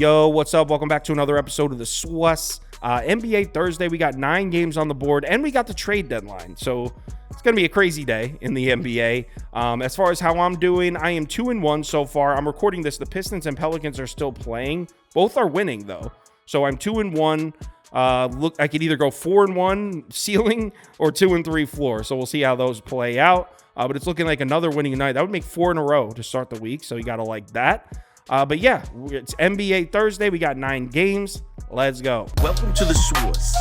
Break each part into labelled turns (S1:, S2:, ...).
S1: Yo, what's up? Welcome back to another episode of the SWUS. NBA Thursday, we got 9 games on the board, and we got the trade deadline. So it's going to be a crazy day in the NBA. As far as how I'm doing, I am 2-1 so far. I'm recording this. The Pistons and Pelicans are still playing. Both are winning, though. So I'm 2-1. Look, I could either go 4-1 ceiling or 2-3 floor. So we'll see how those play out. But it's looking like another winning night. That would make 4 in a row to start the week. So you got to like that. But yeah, it's NBA Thursday. We got 9 games. Let's go.
S2: Welcome to the SWUS.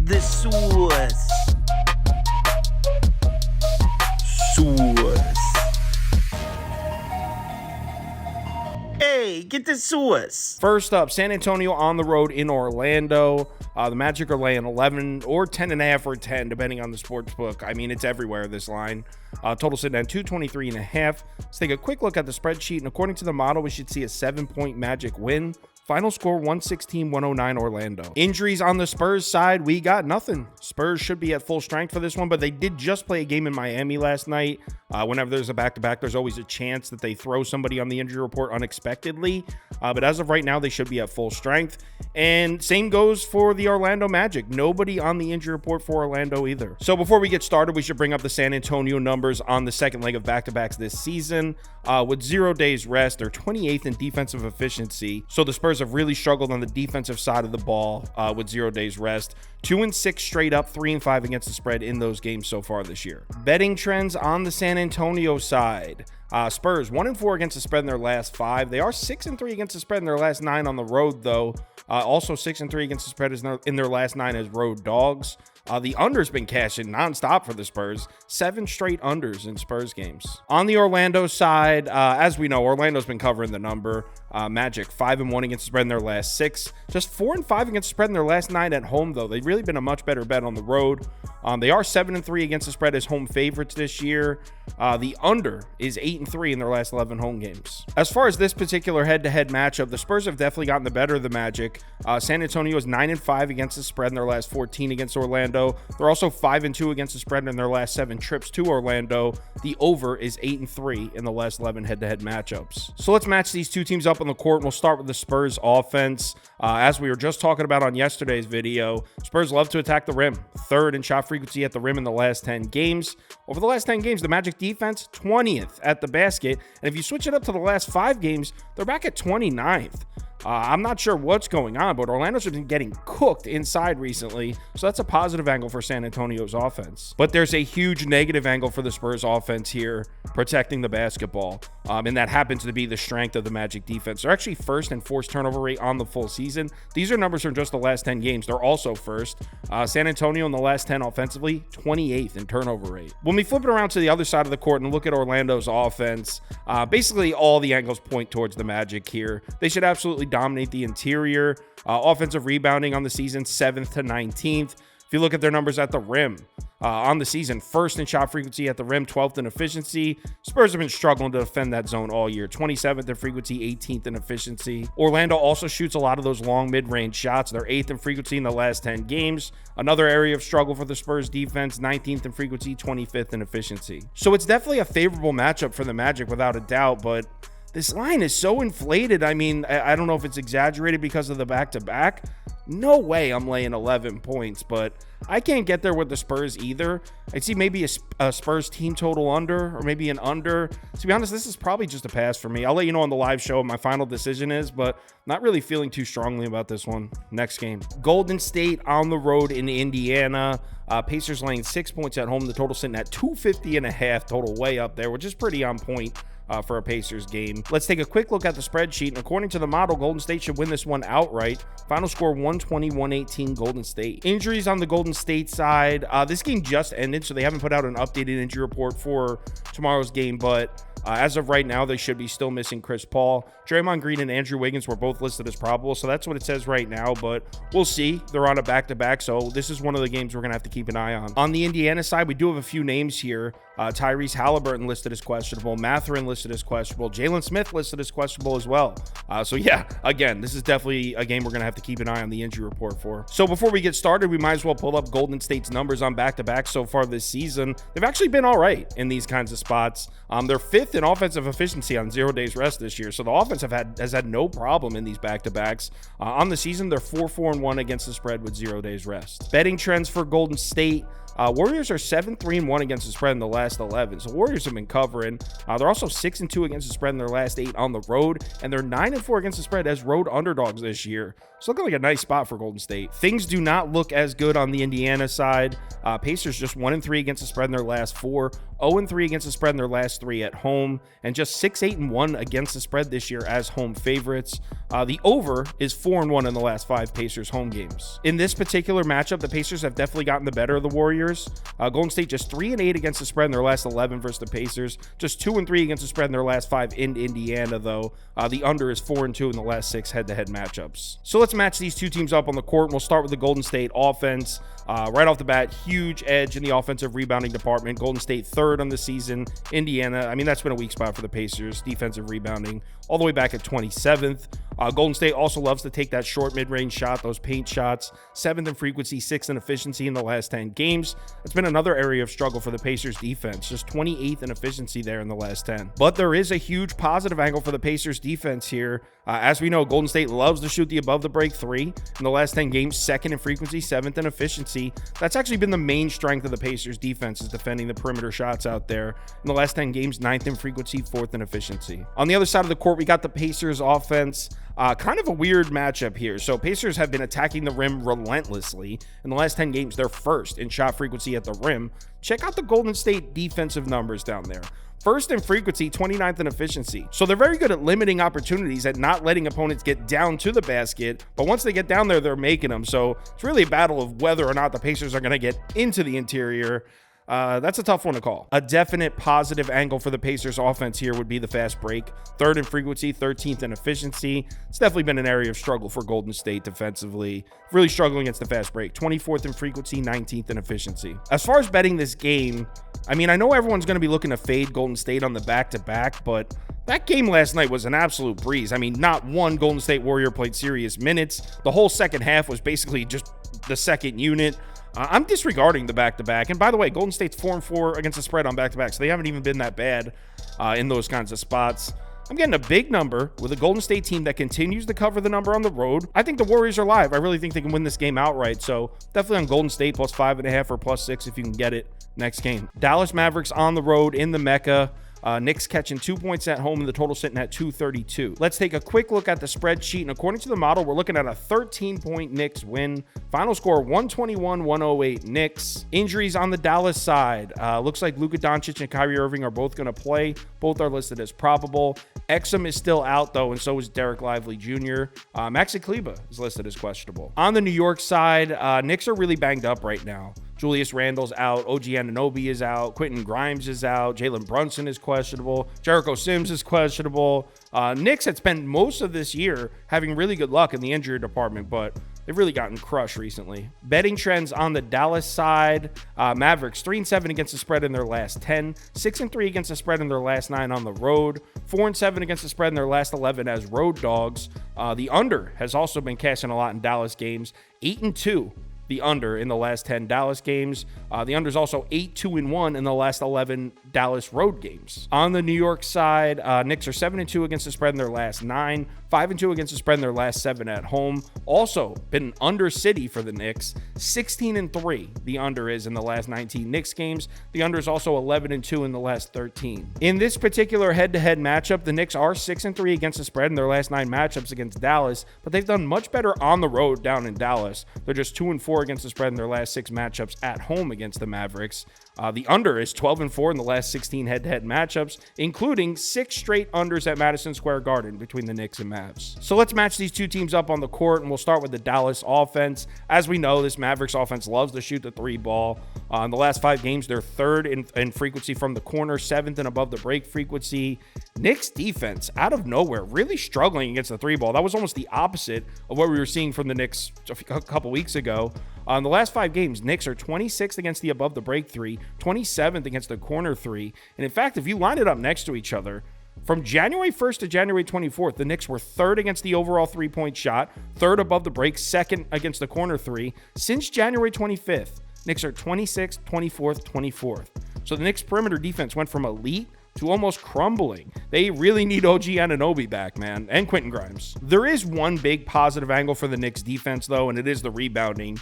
S2: The SWUS. SWUS. Hey, get the SWUS.
S1: First up, San Antonio on the road in Orlando. The Magic are laying 11 or 10.5 or 10, depending on the sports book. I mean, it's everywhere, this line. Total sitting at 223.5. Let's take a quick look at the spreadsheet. And according to the model, we should see a 7-point Magic win. Final score 116-109 Orlando. Injuries on the Spurs side, we got nothing. Spurs should be at full strength for this one, but they did just play a game in Miami last night. Whenever there's a back-to-back, there's always a chance that they throw somebody on the injury report unexpectedly. But as of right now, they should be at full strength. And same goes for the Orlando Magic. Nobody on the injury report for Orlando either. So before we get started, we should bring up the San Antonio numbers on the second leg of back-to-backs this season. With 0 days rest, they're 28th in defensive efficiency. So the Spurs have really struggled on the defensive side of the ball with 0 days rest. 2-6 straight up, 3-5 against the spread in those games so far this year. Betting trends on the San Antonio side. Spurs 1-4 against the spread in their last 5. They are 6-3 against the spread in their last 9 on the road, though. Also 6-3 against the spread in their last 9 as road dogs. The under's been cashing nonstop for the Spurs. 7 straight unders in Spurs games. On the Orlando side, as we know, Orlando's been covering the number. Magic 5-1 against the spread in their last 6. Just 4-5 against the spread in their last 9 at home, though. They've really been a much better bet on the road. They are 7-3 against the spread as home favorites this year. The under is 8-3 in their last 11 home games. As far as this particular head-to-head matchup, the Spurs have definitely gotten the better of the Magic. San Antonio is 9-5 against the spread in their last 14 against Orlando. They're also 5-2 against the spread in their last 7 trips to Orlando. The over is 8-3 in the last 11 head-to-head matchups. So let's match these two teams up on the court. We'll start with the Spurs offense. As we were just talking about on yesterday's video, Spurs love to attack the rim. 3rd in shot frequency at the rim in the last 10 games. Over the last 10 games, the Magic defense 20th at the basket. And if you switch it up to the last 5 games, they're back at 29th. I'm not sure what's going on, but Orlando's been getting cooked inside recently, so that's a positive angle for San Antonio's offense. But there's a huge negative angle for the Spurs offense here, protecting the basketball, and that happens to be the strength of the Magic defense. They're actually 1st in forced turnover rate on the full season. These are numbers from just the last 10 games. They're also 1st. San Antonio in the last 10 offensively, 28th in turnover rate. When we flip it around to the other side of the court and look at Orlando's offense, basically all the angles point towards the Magic here. They should absolutely dominate the interior. Offensive rebounding on the season, 7th to 19th. If you look at their numbers at the rim, on the season, 1st in shot frequency at the rim, 12th in efficiency. Spurs have been struggling to defend that zone all year. 27th in frequency, 18th in efficiency. Orlando also shoots a lot of those long mid-range shots. They're 8th in frequency in the last 10 games. Another area of struggle for the Spurs defense, 19th in frequency, 25th in efficiency. So it's definitely a favorable matchup for the Magic without a doubt, but this line is so inflated. I mean, I don't know if it's exaggerated because of the back-to-back. No way I'm laying 11 points, but I can't get there with the Spurs either. I'd see maybe a Spurs team total under or maybe an under. To be honest, this is probably just a pass for me. I'll let you know on the live show what my final decision is, but not really feeling too strongly about this one. Next game. Golden State on the road in Indiana. Pacers laying 6 points at home. The total sitting at 250.5, total way up there, which is pretty on point for a Pacers game. Let's take a quick look at the spreadsheet. And according to the model, Golden State should win this one outright. Final score 120-118 Golden State. Injuries on the Golden State side. This game just ended, so they haven't put out an updated injury report for tomorrow's game, but as of right now, they should be still missing Chris Paul. Draymond Green and Andrew Wiggins were both listed as probable, so that's what it says right now, but we'll see. They're on a back-to-back, so this is one of the games we're going to have to keep an eye on. On the Indiana side, we do have a few names here. Tyrese Halliburton listed as questionable. Mathurin listed as questionable. Jalen Smith listed as questionable as well. So yeah, again, this is definitely a game we're going to have to keep an eye on the injury report for. So before we get started, we might as well pull up Golden State's numbers on back-to-back so far this season. They've actually been all right in these kinds of spots. They're fifth in offensive efficiency on 0 days rest this year. So the offense has had no problem in these back-to-backs. On the season, they're 4-4-1 against the spread with 0 days rest. Betting trends for Golden State. Warriors are 7-3-1 against the spread in the last 11. So Warriors have been covering. They're also 6-2 against the spread in their last 8 on the road, and they're 9-4 against the spread as road underdogs this year. It's looking like a nice spot for Golden State. Things do not look as good on the Indiana side. Pacers just 1-3 against the spread in their last 4, 0-3 against the spread in their last 3 at home, and just 6-8-1 against the spread this year as home favorites. The over is 4-1 in the last 5 Pacers home games. In this particular matchup, the Pacers have definitely gotten the better of the Warriors. Golden State just 3-8 against the spread in their last 11 versus the Pacers, just 2-3 against the spread in their last 5 in Indiana, though. The under is 4-2 in the last 6 head-to-head matchups. So let's match these two teams up on the court, and we'll start with the Golden State offense. Right off the bat, huge edge in the offensive rebounding department. Golden State third on the season. Indiana, I mean, that's been a weak spot for the Pacers. Defensive rebounding all the way back at 27th. Golden State also loves to take that short mid-range shot, those paint shots. 7th in frequency, 6th in efficiency in the last 10 games. That's been another area of struggle for the Pacers defense. Just 28th in efficiency there in the last 10. But there is a huge positive angle for the Pacers defense here. As we know, Golden State loves to shoot the above the break 3. In the last 10 games, 2nd in frequency, 7th in efficiency. That's actually been the main strength of the Pacers defense, is defending the perimeter shots out there. In the last 10 games, 9th in frequency, 4th in efficiency. On the other side of the court, we got the Pacers offense. Kind of a weird matchup here. So Pacers have been attacking the rim relentlessly. In the last 10 games, they're first in shot frequency at the rim. Check out the Golden State defensive numbers down there. First in frequency, 29th in efficiency. So they're very good at limiting opportunities, at not letting opponents get down to the basket. But once they get down there, they're making them. So it's really a battle of whether or not the Pacers are going to get into the interior. That's a tough one to call. A definite positive angle for the Pacers offense here would be the fast break. 3rd in frequency, 13th in efficiency. It's definitely been an area of struggle for Golden State defensively. Really struggling against the fast break. 24th in frequency, 19th in efficiency. As far as betting this game, I mean, I know everyone's going to be looking to fade Golden State on the back-to-back, but that game last night was an absolute breeze. I mean, not one Golden State Warrior played serious minutes. The whole second half was basically just the second unit. I'm disregarding the back-to-back. And by the way, Golden State's 4-4 against the spread on back-to-back, so they haven't even been that bad in those kinds of spots. I'm getting a big number with a Golden State team that continues to cover the number on the road. I think the Warriors are live. I really think they can win this game outright. So definitely on Golden State plus 5.5 or plus 6 if you can get it next game. Dallas Mavericks on the road in the Mecca. Knicks catching 2 points at home and the total sitting at 232. Let's take a quick look at the spreadsheet. And according to the model, we're looking at a 13-point Knicks win. Final score 121-108 Knicks. Injuries on the Dallas side. Looks like Luka Doncic and Kyrie Irving are both going to play. Both are listed as probable. Exum is still out, though, and so is Derek Lively Jr. Maxi Kleber is listed as questionable. On the New York side, Knicks are really banged up right now. Julius Randle's out. OG Anunoby is out. Quentin Grimes is out. Jalen Brunson is questionable. Jericho Sims is questionable. Knicks had spent most of this year having really good luck in the injury department, but they've really gotten crushed recently. Betting trends on the Dallas side. Mavericks 3-7 against the spread in their last 10. 6-3 against the spread in their last 9 on the road. 4-7 against the spread in their last 11 as road dogs. The under has also been cashing a lot in Dallas games. 8-2. The under in the last 10 Dallas games. The under is also 8-2-1 in the last 11 Dallas road games. On the New York side, Knicks are 7-2 against the spread in their last 9, 5-2 against the spread in their last 7 at home. Also been under city for the Knicks, 16-3 the under is in the last 19 Knicks games. The under is also 11-2 in the last 13. In this particular head-to-head matchup, the Knicks are 6-3 against the spread in their last 9 matchups against Dallas, but they've done much better on the road down in Dallas. They're just 2-4 against the spread in their last 6 matchups at home against the Mavericks. The under is 12-4 in the last 16 head-to-head matchups, including 6 straight unders at Madison Square Garden between the Knicks and Mavs. So let's match these two teams up on the court, and we'll start with the Dallas offense. As we know, this Mavericks offense loves to shoot the 3 ball. In the last 5 games, they're 3rd in frequency from the corner, 7th and above the break frequency. Knicks defense, out of nowhere, really struggling against the 3 ball. That was almost the opposite of what we were seeing from the Knicks a couple weeks ago. On the last 5 games, Knicks are 26th against the above the break 3, 27th against the corner 3. And in fact, if you line it up next to each other, from January 1st to January 24th, the Knicks were 3rd against the overall 3-point shot, 3rd above the break, 2nd against the corner 3. Since January 25th, Knicks are 26th, 24th, 24th. So the Knicks perimeter defense went from elite to almost crumbling. They really need OG Anunoby back, man, and Quentin Grimes. There is one big positive angle for the Knicks defense, though, and it is the rebounding.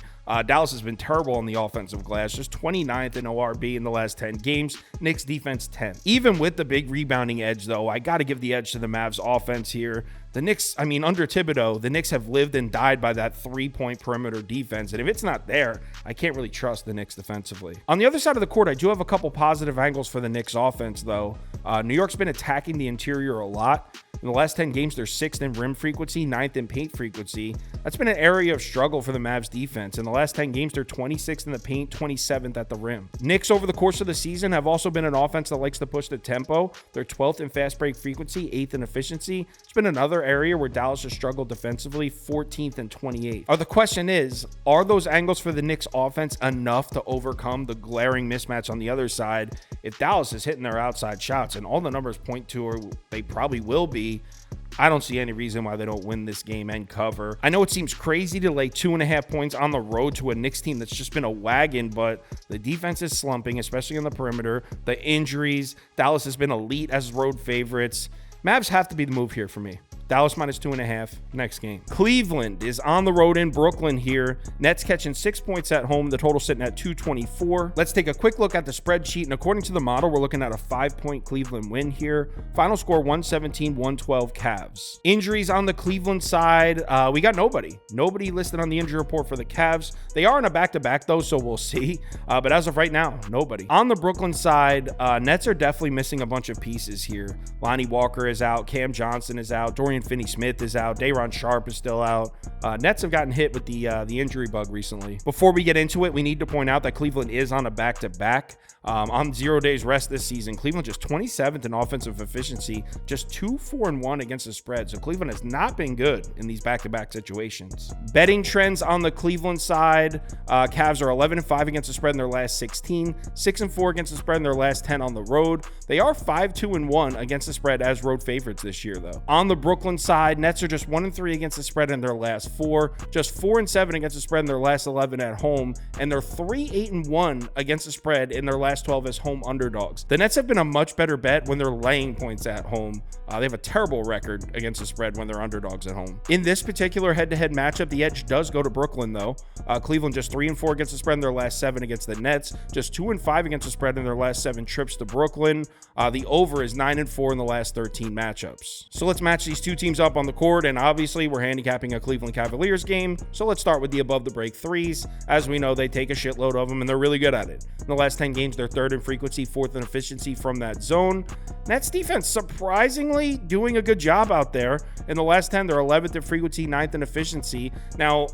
S1: Dallas has been terrible on the offensive glass, just 29th in ORB in the last 10 games. Knicks defense 10th. Even with the big rebounding edge, though, I got to give the edge to the Mavs offense here. The Knicks, under Thibodeau, the Knicks have lived and died by that 3-point perimeter defense. And if it's not there, I can't really trust the Knicks defensively. On the other side of the court, I do have a couple positive angles for the Knicks offense, though. New York's been attacking the interior a lot. In the last 10 games, they're 6th in rim frequency, 9th in paint frequency. That's been an area of struggle for the Mavs defense. In the last 10 games, they're 26th in the paint, 27th at the rim. Knicks over the course of the season have also been an offense that likes to push the tempo. They're 12th in fast break frequency, 8th in efficiency. It's been another area where Dallas has struggled defensively, 14th and 28th. The question is, are those angles for the Knicks offense enough to overcome the glaring mismatch on the other side? If Dallas is hitting their outside shots, and all the numbers point to or they probably will be, I don't see any reason why they don't win this game and cover. I know it seems crazy to lay 2.5 points on the road to a Knicks team that's just been a wagon, but the defense is slumping, especially on the perimeter. The injuries, Dallas has been elite as road favorites. Mavs have to be the move here for me. Dallas -2.5, next game. Cleveland is on the road in Brooklyn here. Nets catching 6 points at home. The total sitting at 224. Let's take a quick look at the spreadsheet. And according to the model, we're looking at a 5-point Cleveland win here. Final score 117-112 Cavs. Injuries on the Cleveland side. We got nobody. Nobody listed on the injury report for the Cavs. They are in a back-to-back though, so we'll see. But as of right now, nobody. On the Brooklyn side, Nets are definitely missing a bunch of pieces here. Lonnie Walker is out. Cam Johnson is out. Dorian Finney-Smith is out. Day'Ron Sharpe is still out. Nets have gotten hit with the injury bug recently. Before we get into it, we need to point out that Cleveland is on a back-to-back. On 0 days rest this season, Cleveland just 27th in offensive efficiency, just 2-4-1 against the spread. So Cleveland has not been good in these back-to-back situations. Betting trends on the Cleveland side, Cavs are 11-5 against the spread in their last 16, 6-4 against the spread in their last 10 on the road. They are 5-2-1 against the spread as road favorites this year, though. On the Brooklyn side, Nets are just 1-3 against the spread in their last 4, just 4-7 against the spread in their last 11 at home, and they're 3-8-1 against the spread in their last 12 as home underdogs. The Nets have been a much better bet when they're laying points at home. They have a terrible record against the spread when they're underdogs at home. In this particular head-to-head matchup, the edge does go to Brooklyn, though. Cleveland just 3-4 against the spread in their last 7 against the Nets, just 2-5 against the spread in their last 7 trips to Brooklyn. The over is 9-4 in the last 13 matchups. So let's match these two teams up on the court, and obviously we're handicapping a Cleveland Cavaliers game. So let's start with the above the break threes. As we know, they take a shitload of them, and they're really good at it. In the last 10 games, they're 3rd in frequency, 4th in efficiency from that zone. Nets defense surprisingly doing a good job out there. In the last 10, they're 11th in frequency, 9th in efficiency. Now,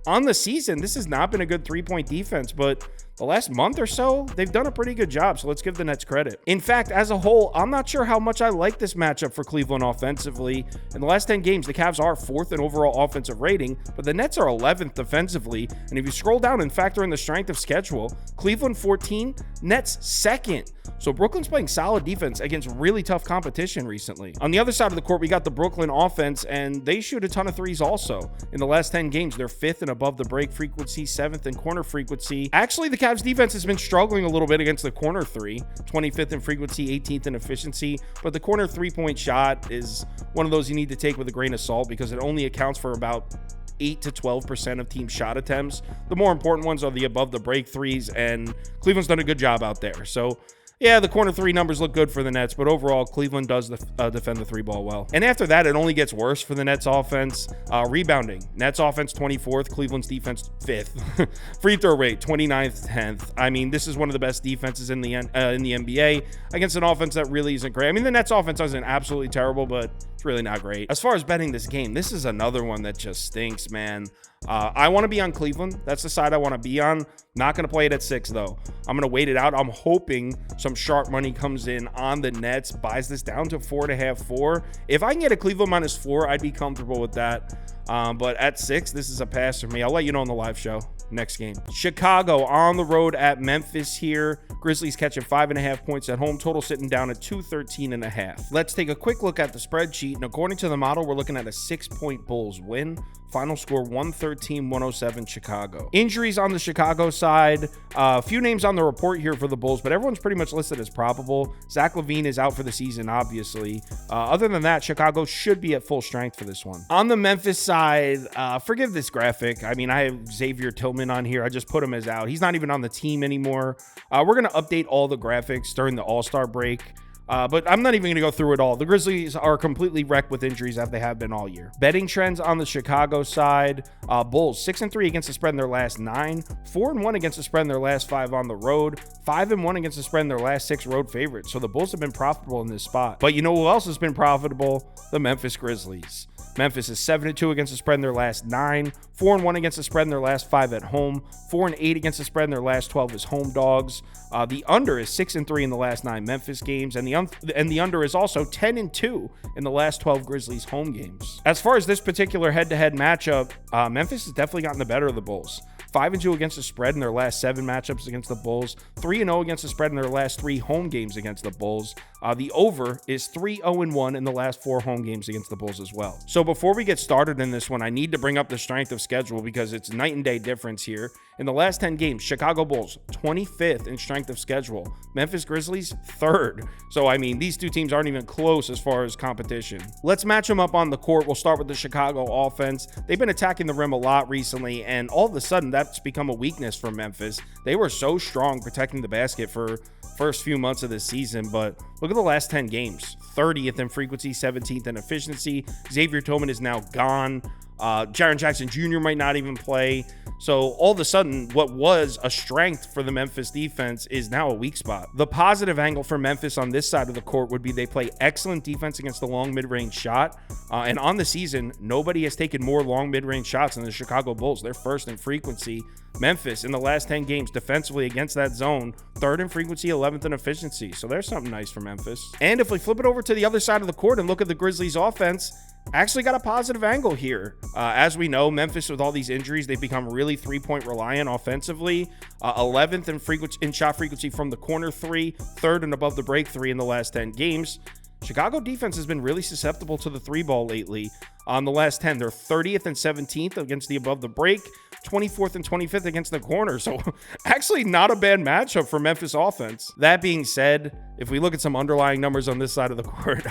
S1: on the season, this has not been a good 3-point defense, but the last month or so, they've done a pretty good job, so let's give the Nets credit. In fact, as a whole, I'm not sure how much I like this matchup for Cleveland offensively. In the last 10 games, the Cavs are 4th in overall offensive rating, but the Nets are 11th defensively. And if you scroll down and factor in the strength of schedule, Cleveland 14, Nets 2nd. So Brooklyn's playing solid defense against really tough competition recently. On the other side of the court, we got the Brooklyn offense, and they shoot a ton of threes also. In the last 10 games, they're 5th in above the break frequency, 7th in corner frequency. Actually, the Cavs defense has been struggling a little bit against the corner 3, 25th in frequency, 18th in efficiency, but the corner 3-point shot is one of those you need to take with a grain of salt because it only accounts for about 8 to 12% of team shot attempts. The more important ones are the above the break threes, and Cleveland's done a good job out there. So yeah, the corner 3 numbers look good for the Nets, but overall, Cleveland does defend the 3 ball well. And after that, it only gets worse for the Nets offense. Rebounding, Nets offense 24th, Cleveland's defense 5th. Free throw rate 29th, 10th. I mean, this is one of the best defenses in the NBA against an offense that really isn't great. I mean, the Nets offense isn't absolutely terrible, but It's really not great. As far as betting this game, this is another one that just stinks, man. I want to be on Cleveland. That's the side I want to be on. Not going to play it at 6, though. I'm going to wait it out. I'm hoping some sharp money comes in on the Nets, buys this down to 4.5, 4. If I can get a Cleveland -4, I'd be comfortable with that. But at 6, this is a pass for me. I'll let you know on the live show. Next game. Chicago on the road at Memphis here. Grizzlies catching 5.5 points at home. Total sitting down at 213.5. Let's take a quick look at the spreadsheet. And according to the model, we're looking at a 6-point Bulls win. Final score 113-107 Chicago. Injuries on the Chicago side. A few names on the report here for the Bulls, but everyone's pretty much listed as probable. Zach LaVine is out for the season, obviously. Other than that, Chicago should be at full strength for this one. On the Memphis side, forgive this graphic. I mean, I have Xavier Tillman on here. I just put him as out. He's not even on the team anymore. We're going to update all the graphics during the All-Star break. But I'm not even going to go through it all. The Grizzlies are completely wrecked with injuries as they have been all year. Betting trends on the Chicago side. Bulls 6-3 against the spread in their last 9, 4-1 against the spread in their last 5 on the road, 5-1 against the spread in their last 6 road favorites. So the Bulls have been profitable in this spot. But you know who else has been profitable? The Memphis Grizzlies. Memphis is 7-2 against the spread in their last 9, 4-1 against the spread in their last 5 at home, 4-8 against the spread in their last 12 as home dogs. The under is 6-3 in the last 9 Memphis games, and the under is also 10-2 in the last 12 Grizzlies home games. As far as this particular head-to-head matchup, Memphis has definitely gotten the better of the Bulls. 5-2 against the spread in their last 7 matchups against the Bulls, 3-0 against the spread in their last 3 home games against the Bulls. The over is 3-0-1 in the last 4 home games against the Bulls as well. So before we get started in this one, I need to bring up the strength of schedule because it's night and day difference here. In the last 10 games, Chicago Bulls 25th in strength of schedule, Memphis Grizzlies 3rd. So I mean, these two teams aren't even close as far as competition. Let's match them up on the court. We'll start with the Chicago offense. They've been attacking the rim a lot recently, and all of a sudden that's become a weakness for Memphis. They were so strong protecting the basket for first few months of this season, but look at the last 10 games. 30th in frequency, 17th in efficiency. Xavier Tillman is now gone. Jaren Jackson Jr. might not even play. So all of a sudden, what was a strength for the Memphis defense is now a weak spot. The positive angle for Memphis on this side of the court would be they play excellent defense against the long mid-range shot. And on the season, nobody has taken more long mid-range shots than the Chicago Bulls. They're first in frequency. Memphis, in the last 10 games defensively against that zone, 3rd in frequency, 11th in efficiency. So there's something nice for Memphis. And if we flip it over to the other side of the court and look at the Grizzlies offense, actually got a positive angle here. As we know, Memphis, with all these injuries, they've become really 3-point reliant offensively. 11th in shot frequency from the corner 3, 3rd and above the break 3 in the last 10 games. Chicago defense has been really susceptible to the 3-ball lately. On the last 10, they're 30th and 17th against the above the break, 24th and 25th against the corner. So actually not a bad matchup for Memphis offense. That being said, if we look at some underlying numbers on this side of the court,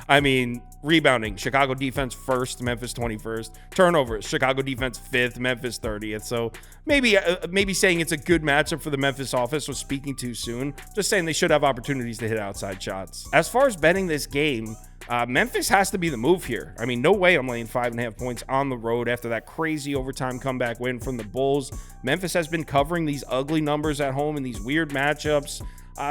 S1: I mean, rebounding, Chicago defense 1st, Memphis 21st. Turnovers, Chicago defense 5th, Memphis 30th. So maybe saying it's a good matchup for the Memphis offense was speaking too soon. Just saying they should have opportunities to hit outside shots. As far as betting this game, Memphis has to be the move here. I mean, no way I'm laying 5.5 points on the road after that crazy overtime comeback win from the Bulls. Memphis has been covering these ugly numbers at home in these weird matchups.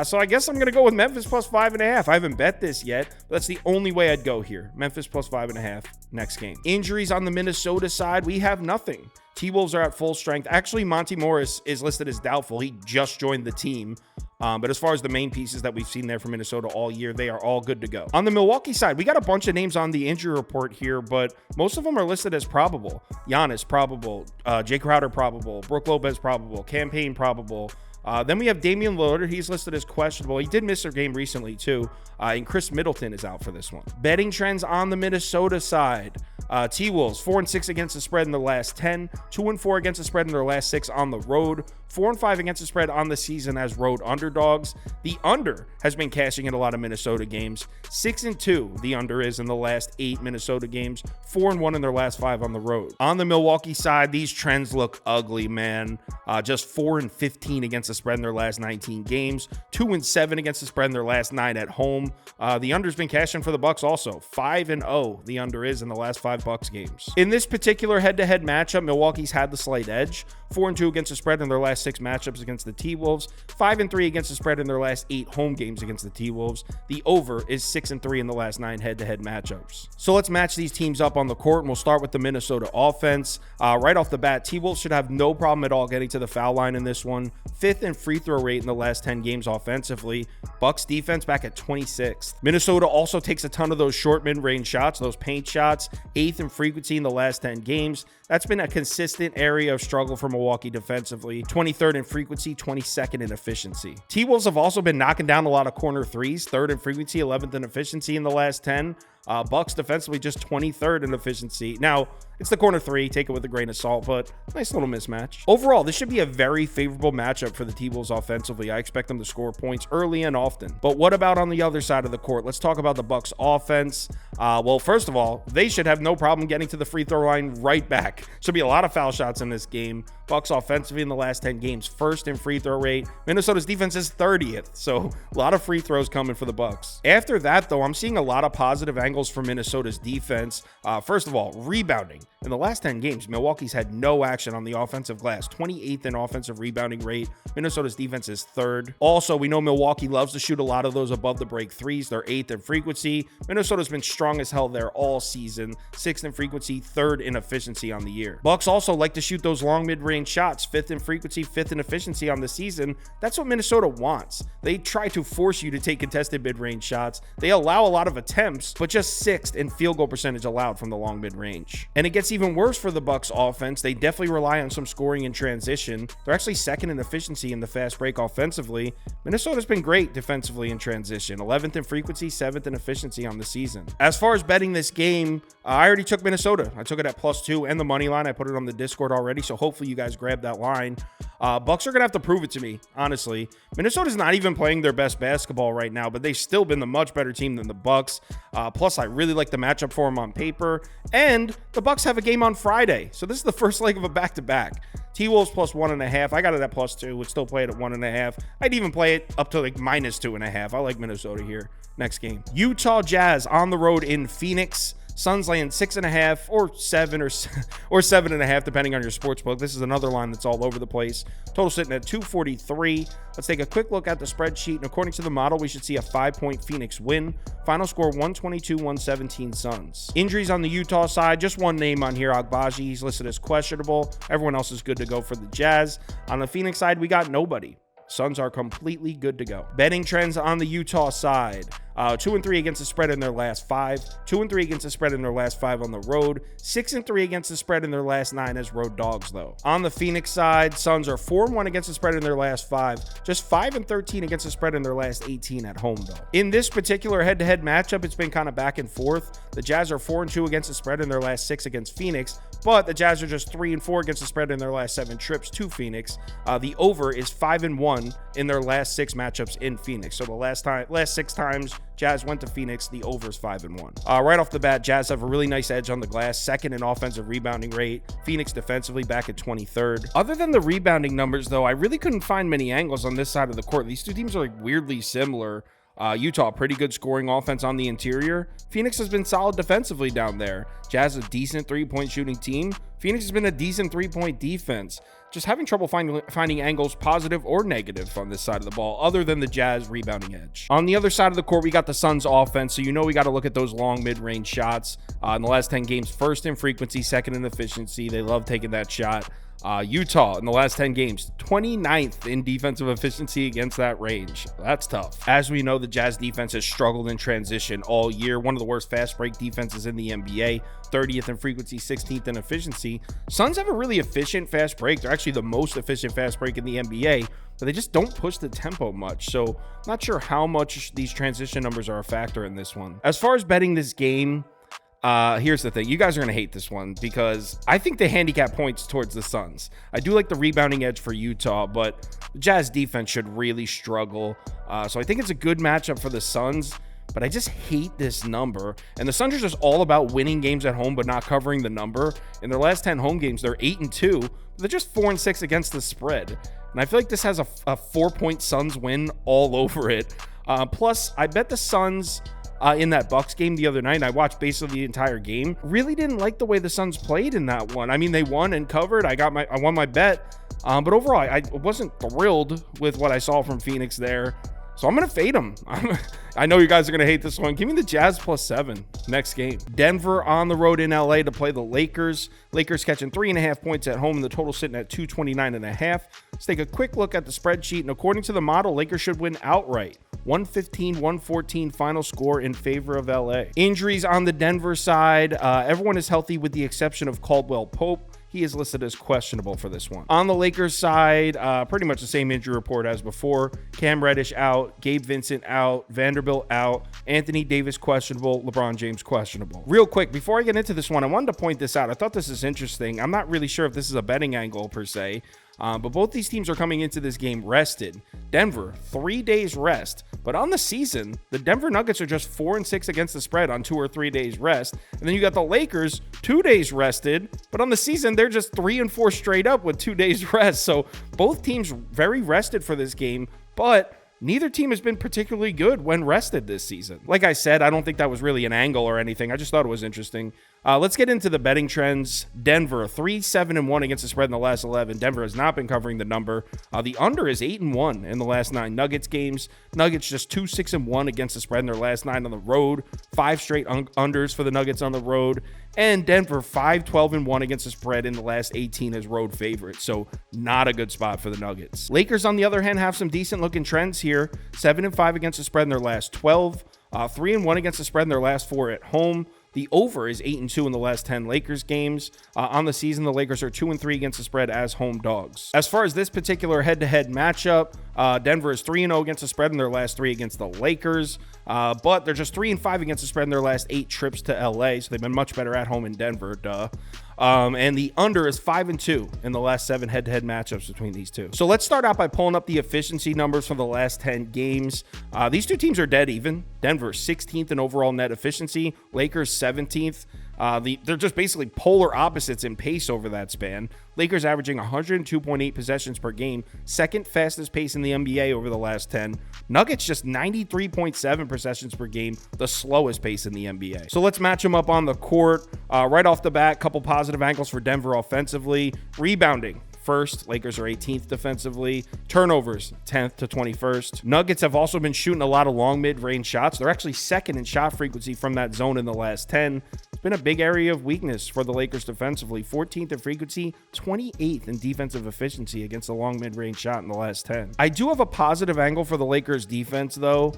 S1: So I guess I'm going to go with Memphis plus 5.5. I haven't bet this yet, but that's the only way I'd go here. Memphis plus 5.5 next game. Injuries on the Minnesota side, we have nothing. T-Wolves are at full strength. Actually, Monty Morris is listed as doubtful. He just joined the team. But as far as the main pieces that we've seen there for Minnesota all year, they are all good to go. On the Milwaukee side, we got a bunch of names on the injury report here, but most of them are listed as probable. Giannis, probable. Jay Crowder, probable. Brook Lopez, probable. Campaign, probable. Then we have Damian Lillard. He's listed as questionable. He did miss a game recently, too. And Chris Middleton is out for this one. Betting trends on the Minnesota side. T-Wolves, 4-6 against the spread in the last 10. 2-4 against the spread in their last 6 on the road. 4-5 against the spread on the season as road underdogs. The under has been cashing in a lot of Minnesota games. 6-2 the under is in the last 8 Minnesota games. 4-1 in their last 5 on the road. On the Milwaukee side, these trends look ugly, man. Just 4-15 against the spread in their last 19 games. 2-7 against the spread in their last 9 at home. The under's been cashing for the Bucks also. 5-0 the under is in the last 5 5 Bucks games. In this particular head-to-head matchup, Milwaukee's had the slight edge. 4-2 against the spread in their last 6 matchups against the T-Wolves. 5-3 against the spread in their last 8 home games against the T-Wolves. The over is 6-3 in the last 9 head-to-head matchups. So let's match these teams up on the court, and we'll start with the Minnesota offense. Right off the bat, T-Wolves should have no problem at all getting to the foul line in this one. 5th in free throw rate in the last 10 games offensively. Bucks defense back at 26th. Minnesota also takes a ton of those short mid-range shots, those paint shots. 8th in frequency in the last 10 games. That's been a consistent area of struggle for Milwaukee defensively. 23rd in frequency, 22nd in efficiency. T-Wolves have also been knocking down a lot of corner threes. 3rd in frequency, 11th in efficiency in the last 10. Bucks defensively just 23rd in efficiency. Now, it's the corner 3, take it with a grain of salt, but nice little mismatch. Overall, this should be a very favorable matchup for the T-Wolves offensively. I expect them to score points early and often. But what about on the other side of the court? Let's talk about the Bucks offense. Well, first of all, they should have no problem getting to the free throw line right back. Should be a lot of foul shots in this game. Bucks offensively in the last 10 games, 1st in free throw rate. Minnesota's defense is 30th, so a lot of free throws coming for the Bucks. After that, though, I'm seeing a lot of positive angles for Minnesota's defense. First of all, rebounding. In the last 10 games, Milwaukee's had no action on the offensive glass, 28th in offensive rebounding rate. Minnesota's defense is 3rd. Also, we know Milwaukee loves to shoot a lot of those above the break threes. They're 8th in frequency. Minnesota's been strong as hell there all season. 6th in frequency, 3rd in efficiency on the year. Bucks also like to shoot those long mid-range shots, 5th in frequency, 5th in efficiency on the season. That's what Minnesota wants. They try to force you to take contested mid-range shots. They allow a lot of attempts, but just 6th in field goal percentage allowed from the long mid-range. And it gets even worse for the Bucks offense. They definitely rely on some scoring in transition. They're actually 2nd in efficiency in the fast break offensively. Minnesota's been great defensively in transition, 11th in frequency, 7th in efficiency on the season. As far as betting this game, I already took Minnesota. I took it at +2 and the money line. I put it on the Discord already, so hopefully you guys grab that line. Bucks are gonna have to prove it to me, honestly. Minnesota's not even playing their best basketball right now, but they've still been the much better team than the Bucks. Plus, I really like the matchup for them on paper, and the Bucks have a game on Friday, so this is the first leg of a back-to-back. T-Wolves +1.5. I got it at +2. Would still play it at 1.5. I'd even play it up to like -2.5. I like Minnesota here. Next game, Utah Jazz on the road in Phoenix. Suns laying 6.5 or 7 or 7.5, depending on your sports book. This is another line that's all over the place. Total sitting at 243. Let's take a quick look at the spreadsheet. And according to the model, we should see a 5-point Phoenix win. Final score 122-117 Suns. Injuries on the Utah side, just one name on here, Agbaji. He's listed as questionable. Everyone else is good to go for the Jazz. On the Phoenix side, we got nobody. Suns are completely good to go. Betting trends on the Utah side. 2-3 against the spread in their last 5. 2-3 against the spread in their last 5 on the road. 6-3 against the spread in their last 9 as road dogs, though. On the Phoenix side, Suns are 4-1 against the spread in their last 5. Just 5-13 against the spread in their last 18 at home, though. In this particular head-to-head matchup, it's been kind of back and forth. The Jazz are 4-2 against the spread in their last 6 against Phoenix, but the Jazz are just 3-4 against the spread in their last 7 trips to Phoenix. The over is 5-1 in their last 6 matchups in Phoenix. So the last 6 times Jazz went to Phoenix, the over is 5-1. Right off the bat, Jazz have a really nice edge on the glass, 2nd in offensive rebounding rate. Phoenix defensively back at 23rd. Other than the rebounding numbers, though, I really couldn't find many angles on this side of the court. These two teams are like weirdly similar. Utah, pretty good scoring offense on the interior. Phoenix has been solid defensively down there. Jazz, a decent 3-point shooting team. Phoenix has been a decent 3-point defense. Just having trouble finding angles, positive or negative, on this side of the ball, other than the Jazz rebounding edge. On the other side of the court, we got the Suns offense, so you know we got to look at those long mid-range shots. In the last 10 games, 1st in frequency, 2nd in efficiency. They love taking that shot. Utah, in the last 10 games, 29th in defensive efficiency against that range. That's tough. As we know, the Jazz defense has struggled in transition all year. One of the worst fast break defenses in the NBA. 30th in frequency, 16th in efficiency. Suns have a really efficient fast break. They're actually the most efficient fast break in the NBA, but they just don't push the tempo much. So not sure how much these transition numbers are a factor in this one. As far as betting this game, here's the thing. You guys are going to hate this one because I think the handicap points towards the Suns. I do like the rebounding edge for Utah, but the Jazz defense should really struggle. So I think it's a good matchup for the Suns, but I just hate this number. And the Suns are just all about winning games at home, but not covering the number. In their last 10 home games, they're 8-2. But they're just 4-6 against the spread. And I feel like this has a 4-point Suns win all over it. Plus, I bet the Suns in that Bucks game the other night, and I watched basically the entire game. Really didn't like the way the Suns played in that one. I mean, they won and covered. I won my bet. But overall, I wasn't thrilled with what I saw from Phoenix there. So I'm going to fade them. I know you guys are going to hate this one. Give me the Jazz +7 next game. Denver on the road in LA to play the Lakers. Lakers catching 3.5 points at home, and the total sitting at 229.5. Let's take a quick look at the spreadsheet. And according to the model, Lakers should win outright. 115-114 final score in favor of LA. Injuries on the Denver side. Everyone is healthy with the exception of Caldwell Pope. He is listed as questionable for this one. On the Lakers side, pretty much the same injury report as before. Cam Reddish out, Gabe Vincent out, Vanderbilt out, Anthony Davis questionable, LeBron James questionable. Real quick, before I get into this one, I wanted to point this out. I thought this is interesting. I'm not really sure if this is a betting angle per se, but both these teams are coming into this game rested. Denver, 3 days rest. But on the season, the Denver Nuggets are just 4-6 against the spread on 2 or 3 days rest. And then you got the Lakers, 2 days rested. But on the season, they're just 3-4 straight up with 2 days rest. So both teams very rested for this game. But neither team has been particularly good when rested this season. Like I said, I don't think that was really an angle or anything. I just thought it was interesting. Let's get into the betting trends. Denver, 3-7-1 against the spread in the last 11. Denver has not been covering the number. The under is 8-1 in the last 9 Nuggets games. Nuggets just 2-6-1 against the spread in their last 9 on the road. 5 straight unders for the Nuggets on the road. And Denver, 5-12-1 against the spread in the last 18 as road favorites. So not a good spot for the Nuggets. Lakers, on the other hand, have some decent looking trends here. 7-5 against the spread in their last 12. 3-1 against the spread in their last 4 at home. The over is 8-2 in the last 10 Lakers games. On the season, the Lakers are 2-3 against the spread as home dogs. As far as this particular head-to-head matchup, Denver is 3-0 against the spread in their last 3 against the Lakers. But they're just 3-5 against the spread in their last 8 trips to LA. So they've been much better at home in Denver, duh. And the under is 5-2 in the last 7 head-to-head matchups between these two. So let's start out by pulling up the efficiency numbers for the last 10 games. These two teams are dead even. Denver 16th in overall net efficiency. Lakers 17th. They're just basically polar opposites in pace over that span. Lakers averaging 102.8 possessions per game, second fastest pace in the NBA over the last 10. Nuggets just 93.7 possessions per game, the slowest pace in the NBA. So let's match them up on the court. Right off the bat, couple positive angles for Denver offensively. Rebounding, first. Lakers are 18th defensively. Turnovers, 10th to 21st. Nuggets have also been shooting a lot of long mid-range shots. They're actually second in shot frequency from that zone in the last 10. It's been a big area of weakness for the Lakers defensively. 14th in frequency, 28th in defensive efficiency against the long mid-range shot in the last 10. I do have a positive angle for the Lakers defense, though.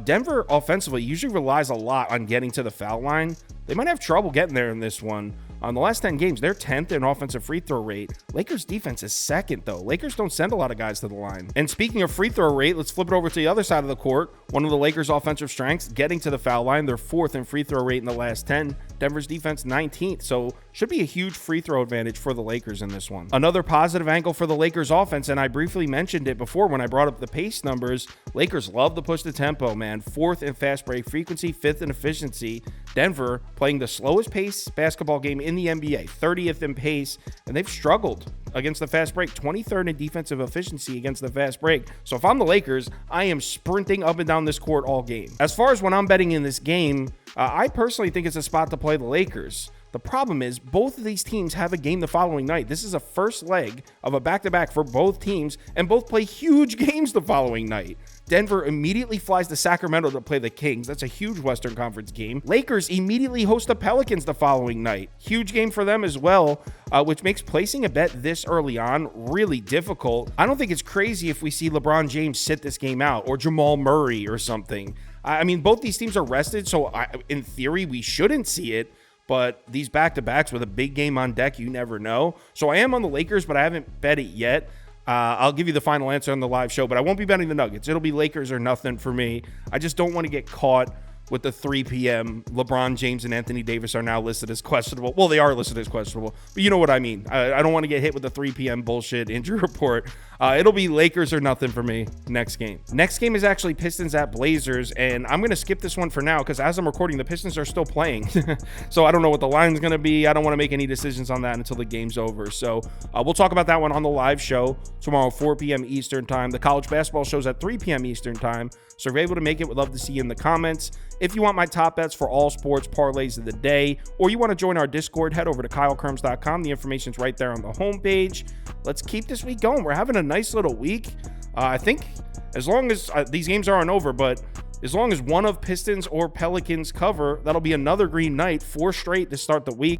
S1: Denver offensively usually relies a lot on getting to the foul line. They might have trouble getting there in this one. On the last 10 games, they're 10th in offensive free throw rate. Lakers defense is second, though. Lakers don't send a lot of guys to the line. And speaking of free throw rate, let's flip it over to the other side of the court. One of the Lakers' offensive strengths, getting to the foul line. They're 4th in free throw rate in the last 10. Denver's defense 19th, so should be a huge free throw advantage for the Lakers in this one. Another positive angle for the Lakers offense, and I briefly mentioned it before when I brought up the pace numbers. Lakers love to push the tempo, man. 4th in fast break frequency, 5th in efficiency. Denver playing the slowest pace basketball game in the NBA, 30th in pace, and they've struggled against the fast break, 23rd in defensive efficiency against the fast break. So if I'm the Lakers, I am sprinting up and down this court all game. As far as when I'm betting in this game, I personally think it's a spot to play the Lakers. The problem is both of these teams have a game the following night. This is a first leg of a back-to-back for both teams, and both play huge games the following night. Denver immediately flies to Sacramento to play the Kings. That's a huge Western Conference game. Lakers immediately host the Pelicans the following night. Huge game for them as well, which makes placing a bet this early on really difficult. I don't think it's crazy if we see LeBron James sit this game out, or Jamal Murray or something. I mean, both these teams are rested, so in theory, we shouldn't see it. But these back-to-backs with a big game on deck, you never know. So I am on the Lakers, but I haven't bet it yet. I'll give you the final answer on the live show, but I won't be betting the Nuggets. It'll be Lakers or nothing for me. I just don't want to get caught with the 3 p.m. LeBron James and Anthony Davis are now listed as questionable. Well, they are listed as questionable, but you know what I mean. I don't want to get hit with the 3 p.m. bullshit injury report. It'll be Lakers or nothing for me next game. Next game is actually Pistons at Blazers, and I'm going to skip this one for now because as I'm recording, the Pistons are still playing. So I don't know what the line's going to be. I don't want to make any decisions on that until the game's over. So we'll talk about that one on the live show tomorrow, 4 p.m. Eastern time. The college basketball show's at 3 p.m. Eastern time. So if you're able to make it, we'd love to see you in the comments. If you want my top bets for all sports parlays of the day, or you want to join our Discord, head over to KyleKirms.com. The information's right there on the homepage. Let's keep this week going. We're having a nice little week. I think as long as these games aren't over, but as long as one of Pistons or Pelicans cover, that'll be another green night, 4 straight to start the week.